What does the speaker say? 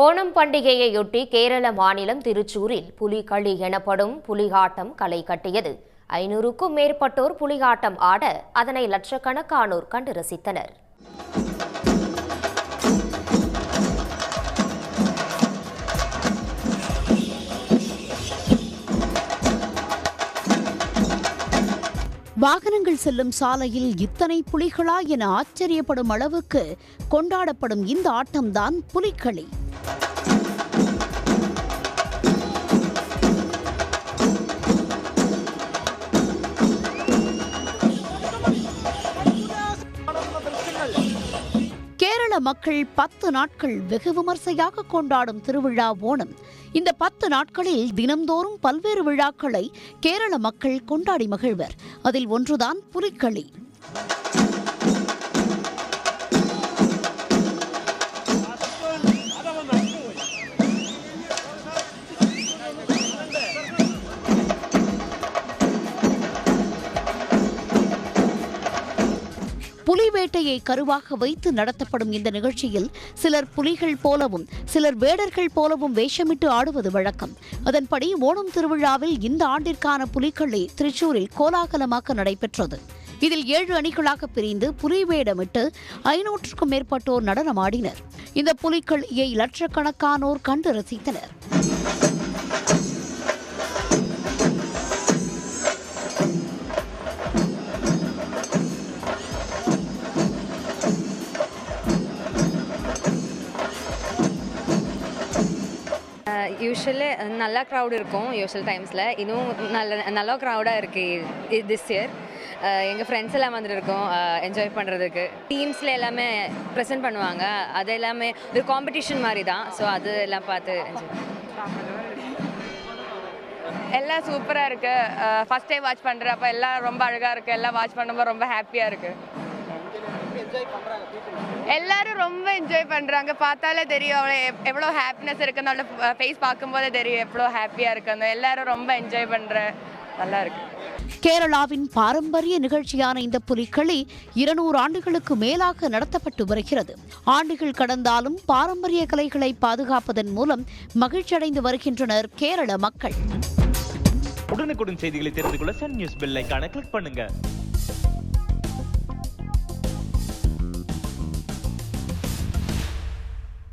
ஓணம் பண்டிகையையொட்டி கேரள மாநிலம் திருச்சூரில் புலிகளி எனப்படும் புலியாட்டம் களை கட்டியது. 500க்கும் மேற்பட்டோர் புலியாட்டம் ஆட அதனை லட்சக்கணக்கானோர் கண்டு ரசித்தனர். வாகனங்கள் செல்லும் சாலையில் இத்தனை புலிகளா என ஆச்சரியப்படும் அளவுக்கு கொண்டாடப்படும் இந்த ஆட்டம்தான் புலிகளி. கேரள மக்கள் 10 நாட்கள் வெகு விமர்சையாக கொண்டாடும் திருவிழா ஓணம். இந்த 10 நாட்களில் தினந்தோறும் பல்வேறு விழாக்களை கேரள மக்கள் கொண்டாடி மகிழ்வர். அதில் ஒன்றுதான் புலிகளி. புலி வேட்டையை கருவாக வைத்து நடத்தப்படும் இந்த நிகழ்ச்சியில் சிலர் புலிகள் போலவும் சிலர் வேடர்கள் போலவும் வேஷமிட்டு ஆடுவது வழக்கம். அதன்படி ஓணம் திருவிழாவில் இந்த ஆண்டிற்கான புலிகளி திருச்சூரில் கோலாகலமாக நடைபெற்றது. இதில் 7 அணிகளாக பிரிந்து புலி வேடமிட்டு 500க்கும் மேற்பட்டோர் நடனமாடினர். இந்த புலிகளியை லட்சக்கணக்கானோர் கண்டு ரசித்தனர். யூஸ்வலி நல்ல க்ரௌட் இருக்கும். யூஸ்வல் டைம்ஸில் இன்னும் நல்ல க்ரௌடாக இருக்குது திஸ் இயர். எங்கள் ஃப்ரெண்ட்ஸ் எல்லாம் வந்துட்டு இருக்கோம் என்ஜாய் பண்ணுறதுக்கு. டீம்ஸில் எல்லாமே ப்ரெசென்ட் பண்ணுவாங்க. அது எல்லாமே ஒரு காம்படிஷன் மாதிரி தான். ஸோ அது எல்லாம் பார்த்து எல்லாம் சூப்பராக இருக்குது. ஃபஸ்ட் டைம் வாட்ச் பண்ணுறப்ப எல்லாம் ரொம்ப அழகாக இருக்குது. எல்லாம் வாட்ச் பண்ணும்போது ரொம்ப ஹாப்பியாக இருக்குது. எல்லாரும் ரொம்ப என்ஜாய் பண்ணுறாங்க. பார்த்தாலே தெரியும் அவ்வளோ எவ்வளோ ஹாப்பினஸ் இருக்குன்னு. அவ்வளோ ஃபேஸ் பார்க்கும்போதே தெரியும் எவ்வளோ ஹாப்பியாக இருக்குன்னு. எல்லாரும் ரொம்ப என்ஜாய் பண்ணுற நல்லா இருக்கு. கேரளாவின் பாரம்பரிய நிகழ்ச்சியான இந்த புலிகளி 200 ஆண்டுகளுக்கு மேலாக நடத்தப்பட்டு வருகிறது. ஆண்டுகள் கடந்தாலும் பாரம்பரிய கலைகளை பாதுகாப்பதன் மூலம் மகிழ்ச்சியடைந்து வருகின்றனர் கேரள மக்கள். உடனுக்குடன் செய்திகளை தெரிந்து கொள்ள சன் நியூஸ் பெல் ஐகானை கிளிக் பண்ணுங்க.